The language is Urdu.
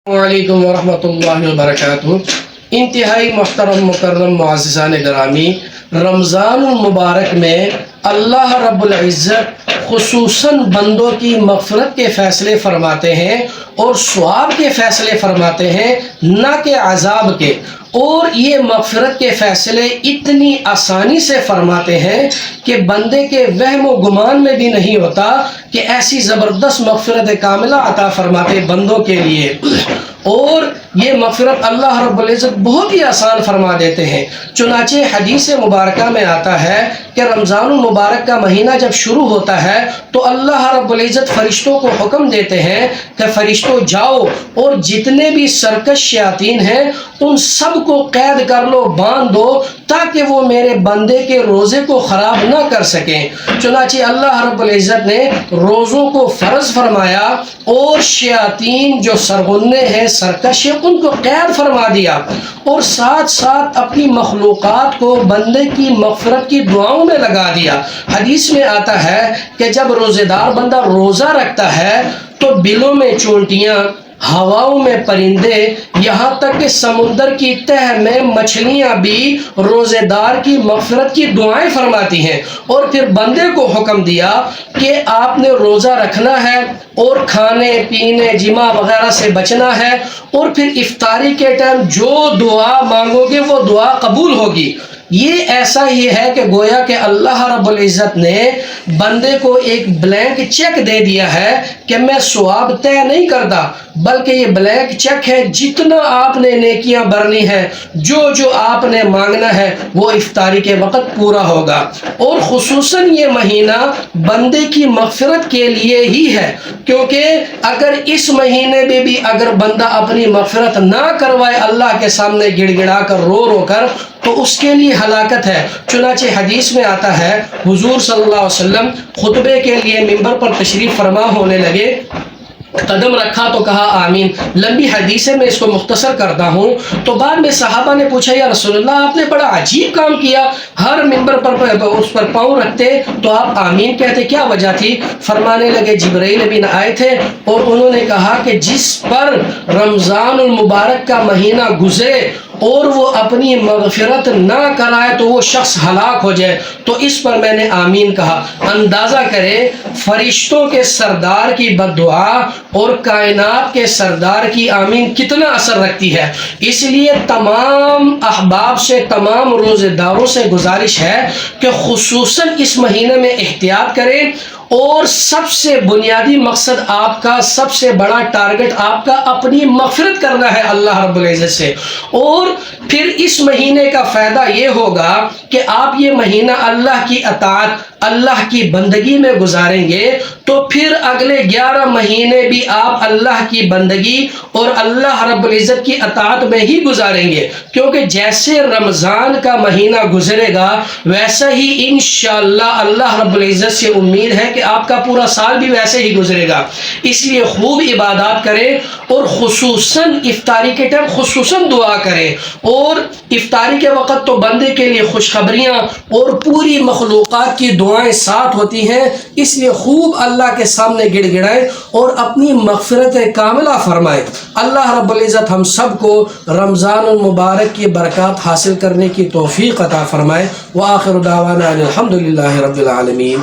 وعلیکم ورحمۃ اللہ وبرکاتہ۔ انتہائی محترم مکرم معززان گرامی، رمضان المبارک میں اللہ رب العزت خصوصاً بندوں کی مغفرت کے فیصلے فرماتے ہیں اور ثواب کے فیصلے فرماتے ہیں، نہ کہ عذاب کے۔ اور یہ مغفرت کے فیصلے اتنی آسانی سے فرماتے ہیں کہ بندے کے وہم و گمان میں بھی نہیں ہوتا کہ ایسی زبردست مغفرت کاملہ عطا فرماتے بندوں کے لیے۔ اور یہ مغفرت اللہ رب العزت بہت ہی آسان فرما دیتے ہیں۔ چنانچہ حدیث مبارکہ میں آتا ہے کہ رمضان المبارک کا مہینہ جب شروع ہوتا ہے تو اللہ رب العزت فرشتوں کو حکم دیتے ہیں کہ فرشتوں جاؤ اور جتنے بھی سرکش شیاطین ہیں ان سب کو قید کر لو، باندھ دو، تاکہ وہ میرے بندے کے روزے کو خراب نہ کر سکیں۔ چنانچہ اللہ رب العزت نے روزوں کو فرض فرمایا اور شیاطین جو سرغنے ہیں، سرکش ہیں، ان کو قید فرما دیا، اور ساتھ ساتھ اپنی مخلوقات کو بندے کی مغفرت کی دعاؤں میں لگا دیا۔ حدیث میں آتا ہے کہ جب روزے دار بندہ روزہ رکھتا ہے تو بلوں میں چونٹیاں، ہواؤں میں پرندے، یہاں تک کہ سمندر کی تہ میں مچھلیاں بھی روزے دار کی مغفرت کی دعائیں فرماتی ہیں۔ اور پھر بندے کو حکم دیا کہ آپ نے روزہ رکھنا ہے اور کھانے پینے جماع وغیرہ سے بچنا ہے، اور پھر افطاری کے ٹائم جو دعا مانگو گے وہ دعا قبول ہوگی۔ یہ ایسا ہی ہے کہ گویا کہ اللہ رب العزت نے بندے کو ایک بلینک چیک دے دیا ہے کہ میں ثواب طے نہیں کرتا، بلکہ یہ بلینک چیک ہے، جتنا آپ نے نیکیاں برنی ہے، جو آپ نے مانگنا ہے وہ افطاری کے وقت پورا ہوگا۔ اور خصوصاً یہ مہینہ بندے کی مغفرت کے لیے ہی ہے، کیونکہ اگر اس مہینے میں بھی اگر بندہ اپنی مغفرت نہ کروائے اللہ کے سامنے گڑ گڑا کر رو رو کر، تو اس کے لیے ہلاکت ہے۔ چنانچہ حدیث میں آتا ہے حضور صلی اللہ علیہ وسلم خطبے کے لیے ممبر پر تشریف فرما ہونے لگے، قدم رکھا تو کہا آمین۔ لمبی حدیث ہے، میں اس کو مختصر کرتا ہوں۔ تو بعد میں صحابہ نے پوچھا یا رسول اللہ، آپ نے بڑا عجیب کام کیا، ہر ممبر پر اس پر پاؤں رکھتے تو آپ آمین کہتے، کیا وجہ تھی؟ فرمانے لگے جبرائیل امین آئے تھے اور انہوں نے کہا کہ جس پر رمضان المبارک کا مہینہ گزرے اور وہ اپنی مغفرت نہ کرائے تو وہ شخص ہلاک ہو جائے، تو اس پر میں نے آمین کہا۔ اندازہ کریں فرشتوں کے سردار کی بد دعا اور کائنات کے سردار کی آمین کتنا اثر رکھتی ہے۔ اس لیے تمام احباب سے، تمام روزے داروں سے گزارش ہے کہ خصوصاً اس مہینے میں احتیاط کریں، اور سب سے بنیادی مقصد آپ کا، سب سے بڑا ٹارگٹ آپ کا اپنی مغفرت کرنا ہے اللہ رب العزت سے۔ اور پھر اس مہینے کا فائدہ یہ ہوگا کہ آپ یہ مہینہ اللہ کی اطاعت، اللہ کی بندگی میں گزاریں گے، تو پھر اگلے 11 مہینے بھی آپ اللہ کی بندگی اور اللہ رب العزت کی اطاعت میں ہی گزاریں گے، کیونکہ جیسے رمضان کا مہینہ گزرے گا ویسا ہی انشاءاللہ اللہ رب العزت سے امید ہے کہ آپ کا پورا سال بھی ویسے ہی گزرے گا۔ اس لیے خوب عبادات کریں، اور خصوصاً افطاری کے ٹائم خصوصاً دعا کریں۔ اور افطاری کے وقت تو بندے کے لیے خوشخبریاں اور پوری مخلوقات کی دعائیں ساتھ ہوتی ہیں، اس لیے خوب اللہ کے سامنے گڑ گڑائیں اور اپنی مغفرت کاملہ فرمائیں۔ اللہ رب العزت ہم سب کو رمضان المبارک کی برکات حاصل کرنے کی توفیق عطا فرمائے۔ وآخر دعوانا الحمدللہ رب العالمین۔